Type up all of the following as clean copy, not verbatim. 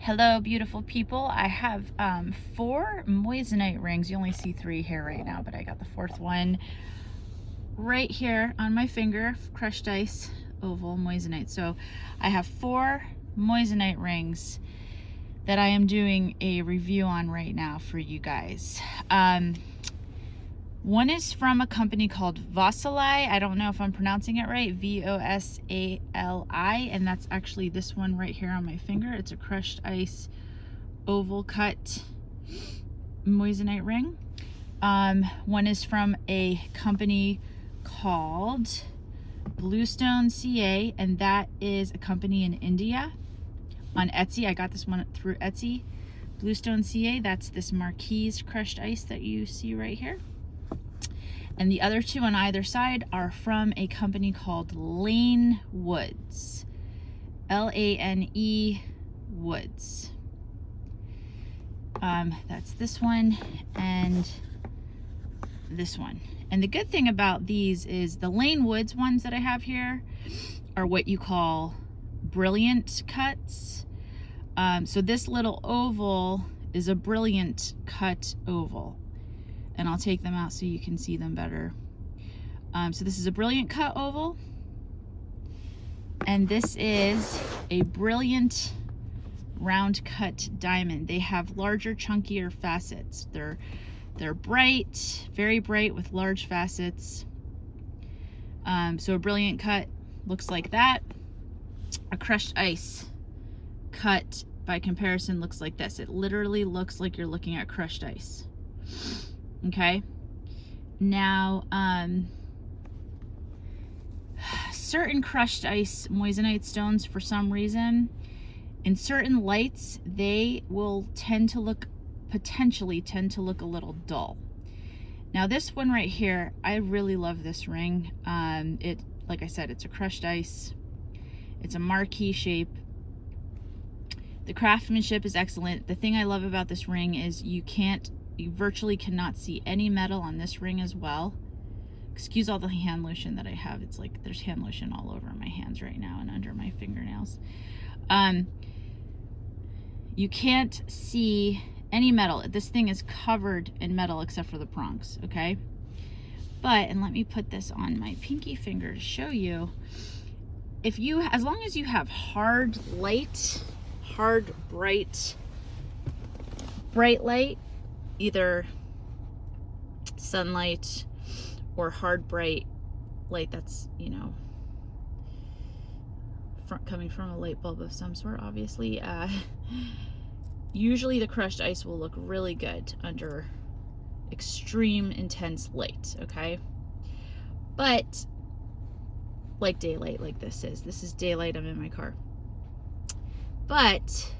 Hello, beautiful people. I have 4 moissanite rings. You only see 3 here right now, but I got the 4th one right here on my finger. Crushed ice, oval, moissanite. So I have 4 moissanite rings that I am doing a review on right now for you guys. One is from a company called Vosali. I don't know if I'm pronouncing it right, Vosali, and that's actually this one right here on my finger. It's a crushed ice oval cut moissanite ring. One is from a company called Bluestone CA, and that is a company in India on Etsy. I got this one through Etsy. Bluestone CA, that's this marquise crushed ice that you see right here. And the other 2 on either side are from a company called Lane Woods. Lane Woods. That's this one and this one. And the good thing about these is the Lane Woods ones that I have here are what you call brilliant cuts. So this little oval is a brilliant cut oval. And I'll take them out so you can see them better. So this is a brilliant cut oval. And this is a brilliant round cut diamond. They have larger, chunkier facets. They're bright, very bright with large facets. So a brilliant cut looks like that. A crushed ice cut by comparison looks like this. It literally looks like you're looking at crushed ice. Okay, now certain crushed ice moissanite stones, for some reason, in certain lights, they will potentially tend to look a little dull. Now this one right here, I really love this ring. Like I said, it's a crushed ice. It's a marquise shape. The craftsmanship is excellent. The thing I love about this ring is you virtually cannot see any metal on this ring as well. Excuse all the hand lotion that I have. It's like there's hand lotion all over my hands right now and under my fingernails. You can't see any metal. This thing is covered in metal except for the prongs, okay? And let me put this on my pinky finger to show you. As long as you have hard light, bright light, either sunlight or hard bright light that's, coming from a light bulb of some sort, obviously, usually the crushed ice will look really good under extreme intense light, okay? But like daylight, like this is daylight. I'm in my car. But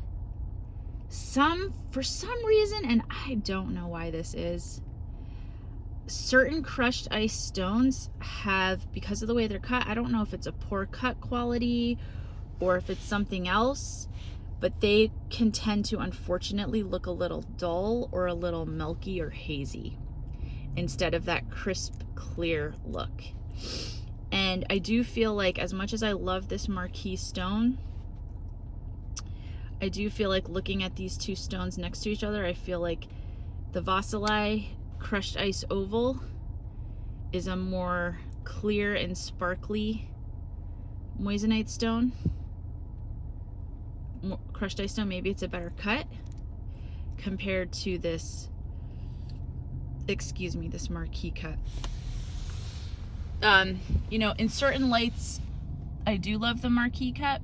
for some reason, and I don't know why this is, certain crushed ice stones have, because of the way they're cut, I don't know if it's a poor cut quality or if it's something else, but they can tend to unfortunately look a little dull or a little milky or hazy instead of that crisp, clear look. And I do feel like, as much as I love this marquise stone, I do feel like looking at these 2 stones next to each other, I feel like the Vosali crushed ice oval is a more clear and sparkly moissanite stone. Crushed ice stone, maybe it's a better cut compared to this, this marquise cut. In certain lights, I do love the marquise cut.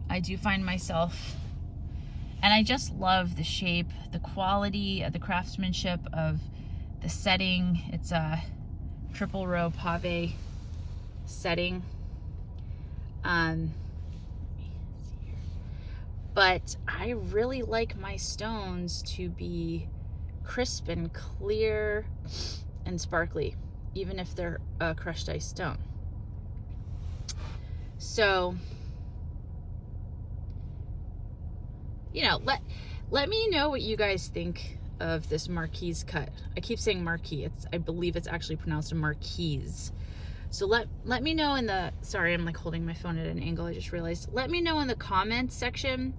I do find myself, and I just love the shape, the quality of the craftsmanship of the setting. It's a triple row pave setting. But I really like my stones to be crisp and clear and sparkly, even if they're a crushed ice stone. So, let me know what you guys think of this marquise cut. I keep saying marquise. I believe it's actually pronounced a marquise. So let me know in the, sorry, I'm like holding my phone at an angle, I just realized. Let me know in the comments section,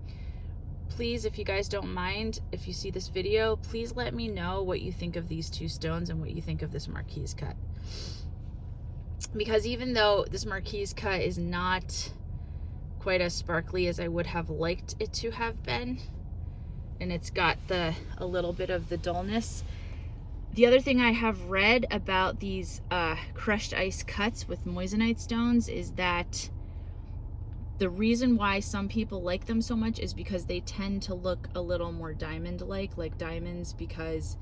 please, if you guys don't mind, if you see this video, please let me know what you think of these two stones and what you think of this marquise cut. Because even though this marquise cut is not quite as sparkly as I would have liked it to have been, and it's got a little bit of the dullness. The other thing I have read about these crushed ice cuts with moissanite stones is that the reason why some people like them so much is because they tend to look a little more diamond-like diamonds, because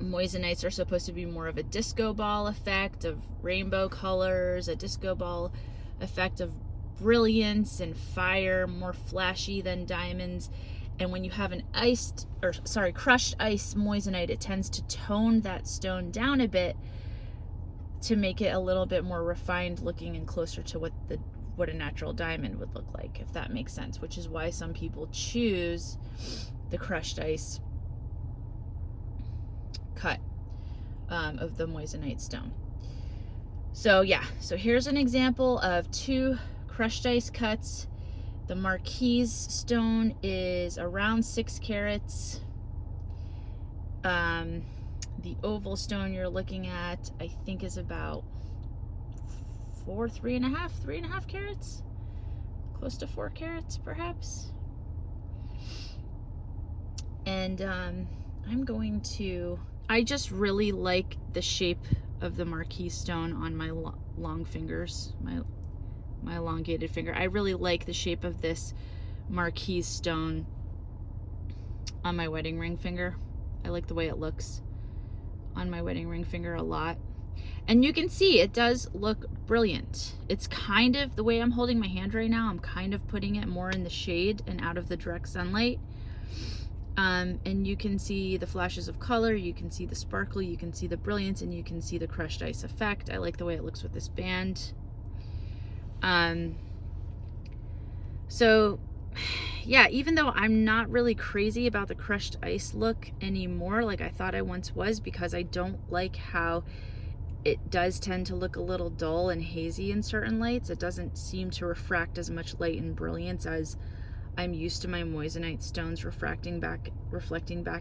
moissanites are supposed to be more of a disco ball effect of rainbow colors, a disco ball effect of brilliance and fire, more flashy than diamonds. And when you have an crushed ice moissanite, it tends to tone that stone down a bit to make it a little bit more refined looking and closer to what a natural diamond would look like, if that makes sense, which is why some people choose the crushed ice cut of the moissanite stone. So yeah, so here's an example of two crushed ice cuts. The marquise stone is around 6 carats. The oval stone you're looking at, I think, is about 3.5 carats, close to 4 carats perhaps. And I just really like the shape of the marquise stone on my long fingers, my elongated finger. I really like the shape of this marquise stone on my wedding ring finger. I like the way it looks on my wedding ring finger a lot. And you can see it does look brilliant. It's kind of, the way I'm holding my hand right now, I'm kind of putting it more in the shade and out of the direct sunlight. And you can see the flashes of color, you can see the sparkle, you can see the brilliance, and you can see the crushed ice effect. I like the way it looks with this band. So yeah, even though I'm not really crazy about the crushed ice look anymore, like I thought I once was, because I don't like how it does tend to look a little dull and hazy in certain lights. It doesn't seem to refract as much light and brilliance as I'm used to my moissanite stones reflecting back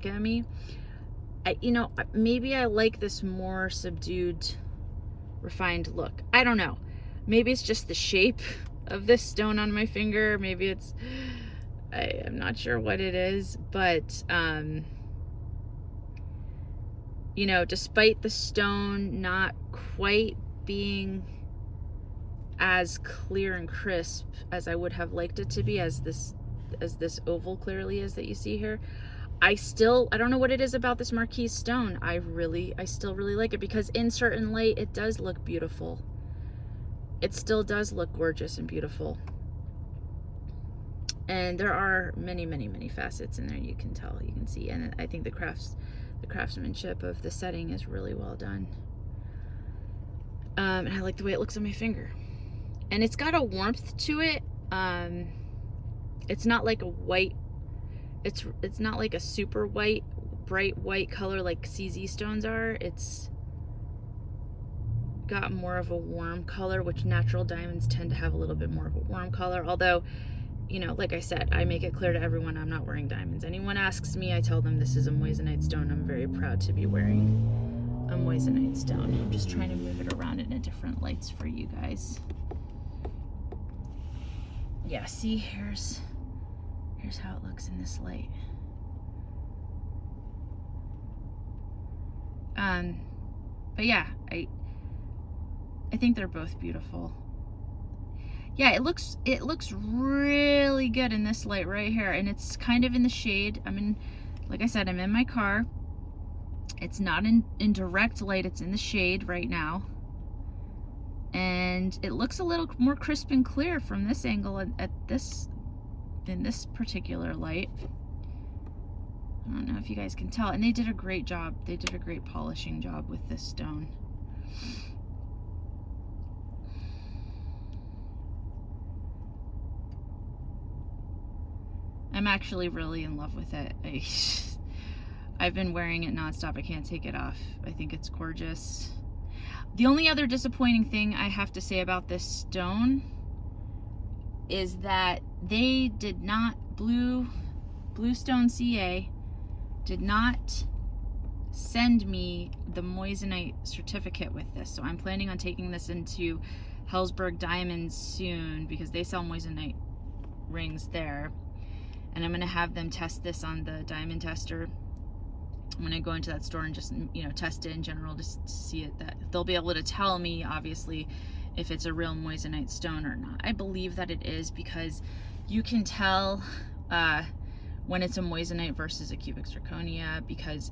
at me. Maybe I like this more subdued, refined look. I don't know. Maybe it's just the shape of this stone on my finger. Maybe it's, I'm not sure what it is, but despite the stone not quite being as clear and crisp as I would have liked it to be, as this oval clearly is that you see here, I don't know what it is about this marquise stone. I still really like it, because in certain light it does look beautiful. It still does look gorgeous and beautiful. And there are many, many, many facets in there, you can tell, you can see. And I think the craftsmanship of the setting is really well done. And I like the way it looks on my finger. And it's got a warmth to it. It's not like a white, it's not like a super white, bright white color like CZ stones are. It's got more of a warm color, which natural diamonds tend to have a little bit more of a warm color. Although, like I said, I make it clear to everyone I'm not wearing diamonds. Anyone asks me, I tell them this is a moissanite stone. I'm very proud to be wearing a moissanite stone. I'm just trying to move it around in different lights for you guys. Yeah, see, here's how it looks in this light. But yeah, I think they're both beautiful. Yeah, it looks really good in this light right here, and it's kind of in the shade. Like I said, I'm in my car. It's not in direct light, it's in the shade right now. And it looks a little more crisp and clear from this angle in this particular light. I don't know if you guys can tell. And they did a great job. They did a great polishing job with this stone. I'm actually really in love with it. I've been wearing it nonstop. I can't take it off. I think it's gorgeous. The only other disappointing thing I have to say about this stone is that they did not, Bluestone CA did not send me the Moissanite certificate with this. So I'm planning on taking this into Hellsberg Diamonds soon because they sell Moissanite rings there. And I'm gonna have them test this on the diamond tester when I go into that store and just, you know, test it in general, just to see it, that they'll be able to tell me obviously if it's a real Moissanite stone or not. I believe that it is because you can tell when it's a Moissanite versus a cubic zirconia, because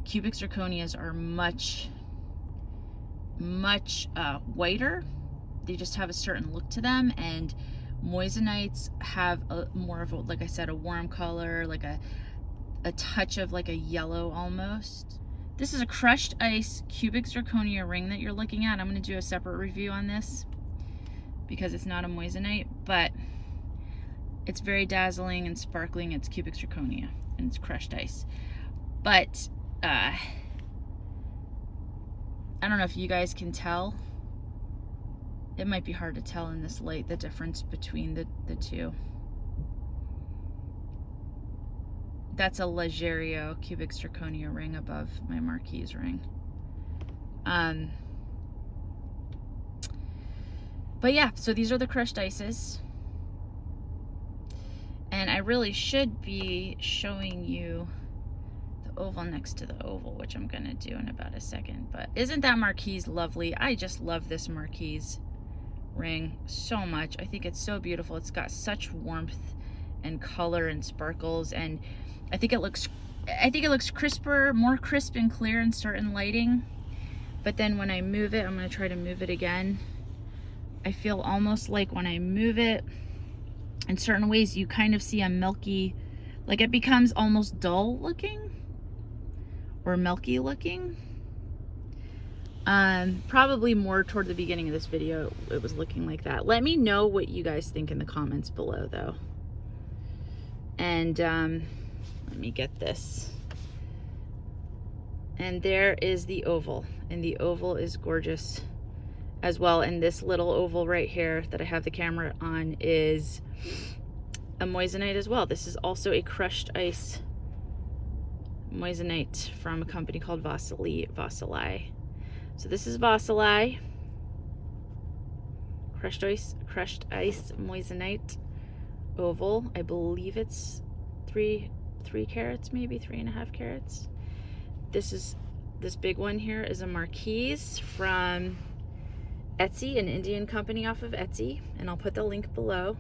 cubic zirconias are much whiter. They just have a certain look to them, and Moissanites have more of a, like I said, a warm color, like a touch of like a yellow almost. This is a crushed ice cubic zirconia ring that you're looking at. I'm going to do a separate review on this because it's not a Moissanite, but it's very dazzling and sparkling. It's cubic zirconia and it's crushed ice. But I don't know if you guys can tell. It might be hard to tell in this light the difference between the two. That's a Legerio cubic zirconia ring above my marquise ring. But yeah, so these are the crushed ices. And I really should be showing you the oval next to the oval, which I'm gonna do in about a second. But isn't that marquise lovely? I just love this marquise ring so much. I think it's so beautiful. It's got such warmth and color and sparkles, and I think it looks crisper, more crisp and clear in certain lighting. But then when I move it, I'm going to try to move it again. I feel almost like when I move it, in certain ways, you kind of see a milky, like it becomes almost dull looking or milky looking. Probably more toward the beginning of this video, it was looking like that. Let me know what you guys think in the comments below, though. And let me get this. And there is the oval, and the oval is gorgeous as well. And this little oval right here that I have the camera on is a Moissanite as well. This is also a crushed ice Moissanite from a company called Vosali. So this is Vosali, crushed ice Moissanite oval. I believe it's three carats, maybe 3.5 carats. This big one here is a marquise from Etsy, an Indian company off of Etsy, and I'll put the link below.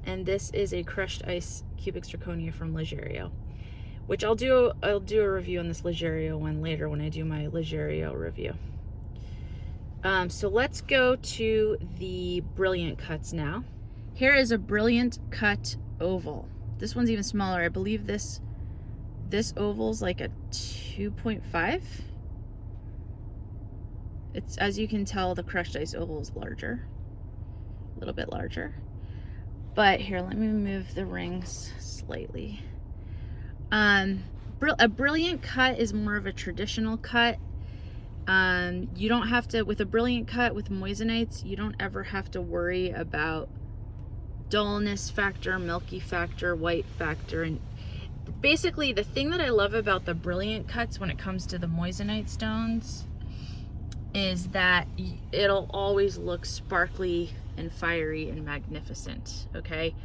And this is a crushed ice cubic zirconia from Legerio, which I'll do a review on this Legerio one later when I do my Legerio review. So let's go to the brilliant cuts now. Here is a brilliant cut oval. This one's even smaller. I believe this oval's like a 2.5. It's, as you can tell, the crushed ice oval is larger, a little bit larger. But here, let me move the rings slightly. A brilliant cut is more of a traditional cut. You don't have to, with a brilliant cut with Moissanites, you don't ever have to worry about dullness factor, milky factor, white factor. And basically the thing that I love about the brilliant cuts when it comes to the Moissanite stones is that it'll always look sparkly and fiery and magnificent, okay?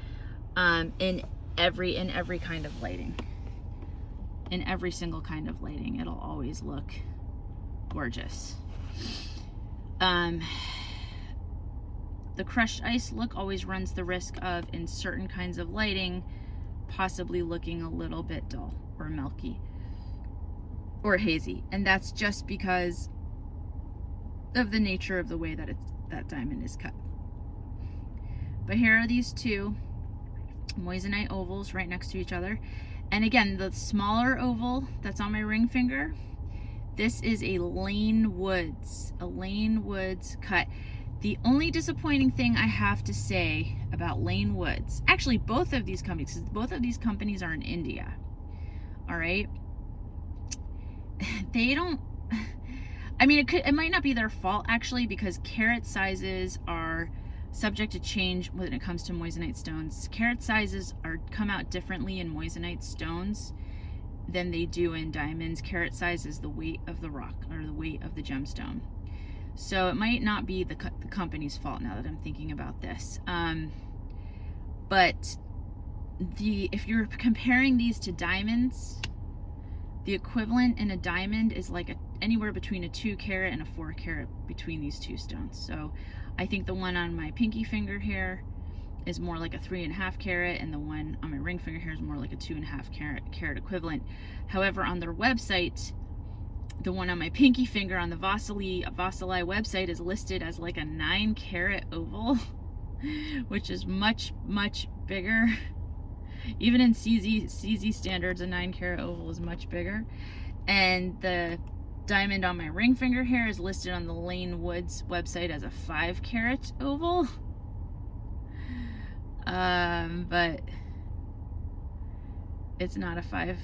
In every kind of lighting. In every single kind of lighting, it'll always look gorgeous. The crushed ice look always runs the risk of, in certain kinds of lighting, possibly looking a little bit dull or milky or hazy. And that's just because of the nature of the way that that diamond is cut. But here are these two Moissanite ovals right next to each other. And again, the smaller oval that's on my ring finger, this is a Lane Woods cut. The only disappointing thing I have to say about Lane Woods, actually both of these companies, because both of these companies are in India, all right? They don't, I mean, it might not be their fault actually, because carat sizes are subject to change when it comes to moissanite stones. Carat sizes come out differently in moissanite stones than they do in diamonds. Carat size is the weight of the rock, or the weight of the gemstone. So it might not be the company's fault, now that I'm thinking about this. But if you're comparing these to diamonds, the equivalent in a diamond is like anywhere between a 2 carat and a 4 carat between these two stones. So I think the one on my pinky finger here is more like a 3.5 carat, and the one on my ring finger here is more like a 2.5 carat equivalent. However, on their website, the one on my pinky finger on the Vosali website is listed as like a 9 carat oval, which is much, much bigger. Even in CZ standards, a 9 carat oval is much bigger. And the diamond on my ring finger here is listed on the Lane Woods website as a 5 carat oval. But it's not a 5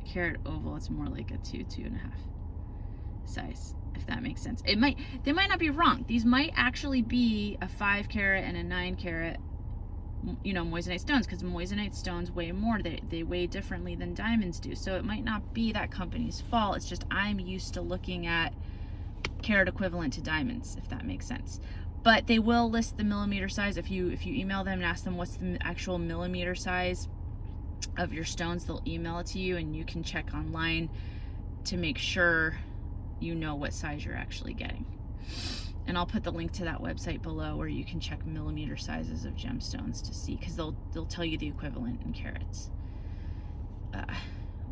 carat oval, it's more like a 2.5 size, if that makes sense. They might not be wrong. These might actually be a 5 carat and a 9 carat, you know, moissanite stones, because moissanite stones weigh more. They weigh differently than diamonds do. So it might not be that company's fault. It's just I'm used to looking at carat equivalent to diamonds, if that makes sense. But they will list the millimeter size. If you email them and ask them what's the actual millimeter size of your stones, they'll email it to you, and you can check online to make sure you know what size you're actually getting. And I'll put the link to that website below where you can check millimeter sizes of gemstones to see, because they'll tell you the equivalent in carats,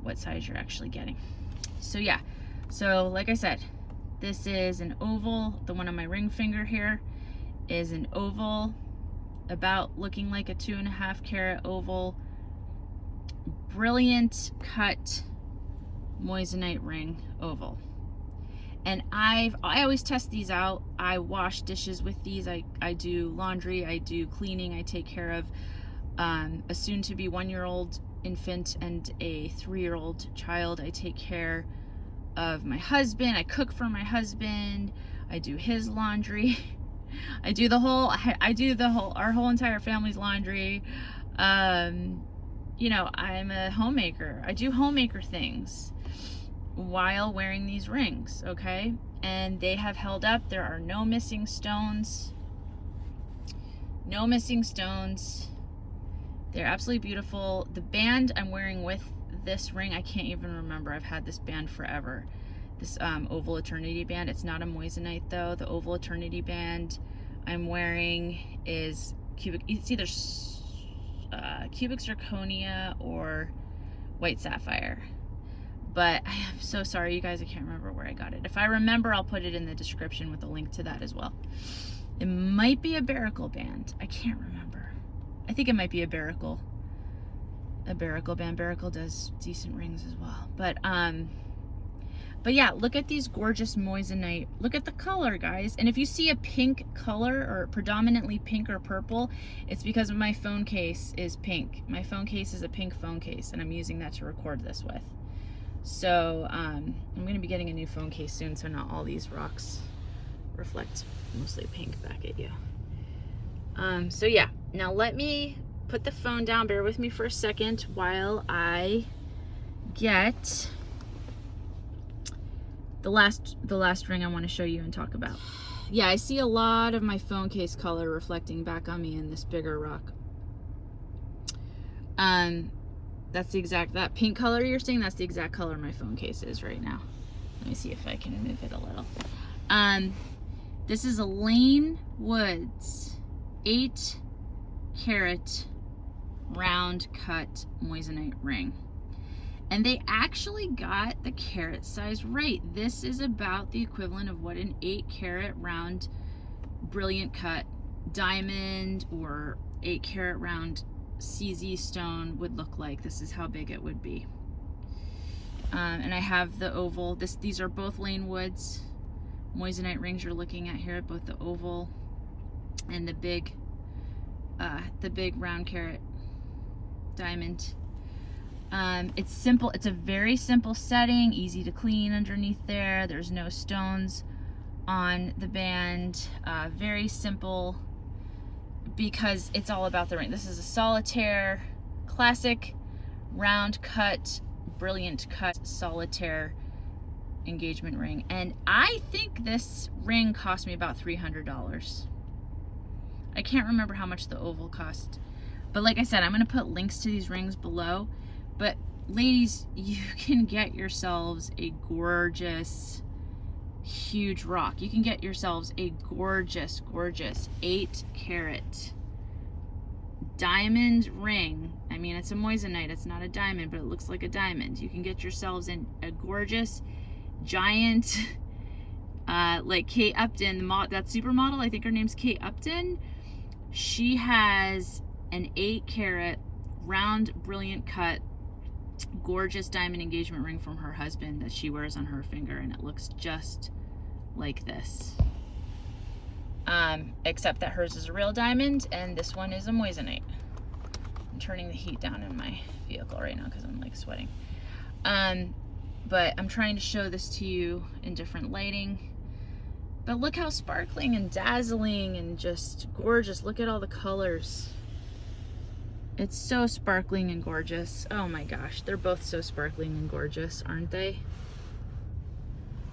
what size you're actually getting. So yeah, so like I said, this is an oval. The one on my ring finger here is an oval, about looking like a 2.5 carat oval, brilliant cut moissanite ring oval. And I always test these out. I wash dishes with these. I do laundry, I do cleaning, I take care of a soon-to-be 1-year-old infant and a 3-year-old child. I take care of my husband. I cook for my husband. I do his laundry. I do our whole entire family's laundry. You know, I'm a homemaker. I do homemaker things while wearing these rings, okay? And they have held up. There are no missing stones. No missing stones. They're absolutely beautiful. The band I'm wearing with this ring, I can't even remember. I've had this band forever. This Oval Eternity band. It's not a moissanite though. The Oval Eternity band I'm wearing is cubic. It's either cubic zirconia or white sapphire. But I am so sorry, you guys, I can't remember where I got it. If I remember, I'll put it in the description with a link to that as well. It might be a Baracle band. I can't remember. I think it might be a Baracle band. Baracle does decent rings as well. But yeah, look at these gorgeous moissanite. Look at the color, guys. And if you see a pink color, or predominantly pink or purple, it's because my phone case is pink. My phone case is a pink phone case, and I'm using that to record this with. So I'm going to be getting a new phone case soon, so not all these rocks reflect mostly pink back at you. So yeah, now let me put the phone down. Bear with me for a second while I get the last ring I want to show you and talk about. Yeah, I see a lot of my phone case color reflecting back on me in this bigger rock. That's that pink color you're seeing, that's the exact color my phone case is right now. Let me see if I can move it a little. This is a Lane Woods 8 carat round cut moissanite ring. And they actually got the carat size right. This is about the equivalent of what an 8 carat round brilliant cut diamond or 8 carat round CZ stone would look like. This is how big it would be. And I have the oval. These are both Lane Woods moissanite rings you're looking at here, both the oval and the big round carat diamond. It's simple. It's a very simple setting, easy to clean underneath there. There's no stones on the band. Very simple because it's all about the ring. This is a solitaire, classic, round cut, brilliant cut, solitaire engagement ring. And I think this ring cost me about $300. I can't remember how much the oval cost. But like I said, I'm going to put links to these rings below. But ladies, you can get yourselves a gorgeous, huge rock. You can get yourselves a gorgeous, gorgeous 8-carat diamond ring. I mean, it's a moissanite, it's not a diamond, but it looks like a diamond. You can get yourselves a gorgeous, giant, like Kate Upton, that supermodel, I think her name's Kate Upton. She has an 8-carat, round, brilliant cut, gorgeous diamond engagement ring from her husband that she wears on her finger, and it looks just like this. Except that hers is a real diamond and this one is a moissanite. I'm turning the heat down in my vehicle right now because I'm like sweating. But I'm trying to show this to you in different lighting. But look how sparkling and dazzling and just gorgeous. Look at all the colors. It's so sparkling and gorgeous. Oh my gosh, they're both so sparkling and gorgeous, aren't they?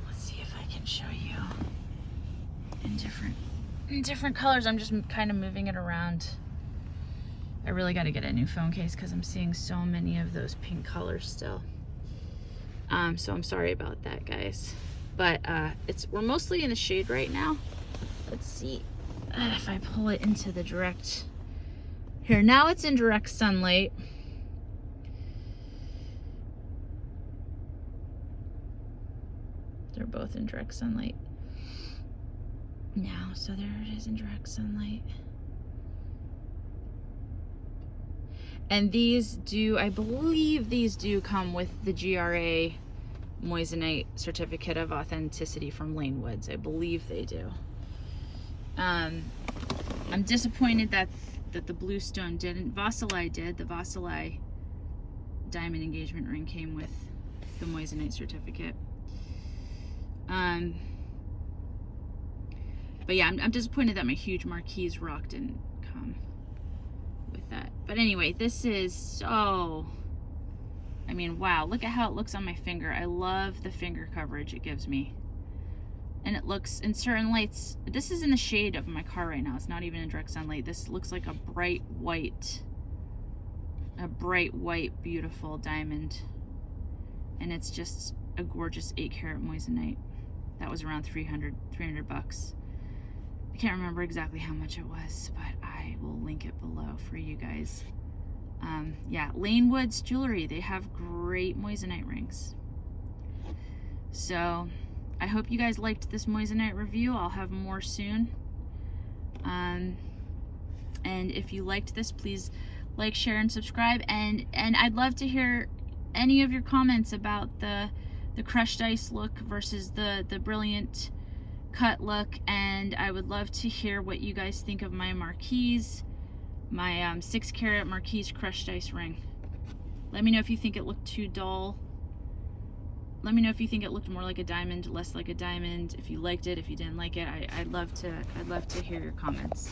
Let's see if I can show you in different colors. I'm just kind of moving it around. I really got to get a new phone case because I'm seeing so many of those pink colors still. So I'm sorry about that, guys. But we're mostly in the shade right now. Let's see if I pull it into the direct. Here, now it's in direct sunlight. They're both in direct sunlight now, so there it is in direct sunlight. And these do, I believe these do come with the GRA Moissanite certificate of authenticity from Lane Woods. I believe they do. I'm disappointed that the Bluestone didn't. Vosali did. The Vosali diamond engagement ring came with the Moissanite certificate. But yeah, I'm disappointed that my huge marquise rock didn't come with that. But anyway, this is so, I mean, wow, look at how it looks on my finger. I love the finger coverage it gives me. And it looks, in certain lights, this is in the shade of my car right now. It's not even in direct sunlight. This looks like a bright white, beautiful diamond. And it's just a gorgeous 8-carat moissanite. That was around 300 bucks. I can't remember exactly how much it was, but I will link it below for you guys. Yeah, Lane Woods Jewelry, they have great moissanite rings. So I hope you guys liked this moissanite review. I'll have more soon. And if you liked this, please like, share, and subscribe. And I'd love to hear any of your comments about the crushed ice look versus the brilliant cut look. And I would love to hear what you guys think of my marquise, my 6-carat marquise crushed ice ring. Let me know if you think it looked too dull. Let me know if you think it looked more like a diamond, less like a diamond. If you liked it, if you didn't like it, I'd love to hear your comments.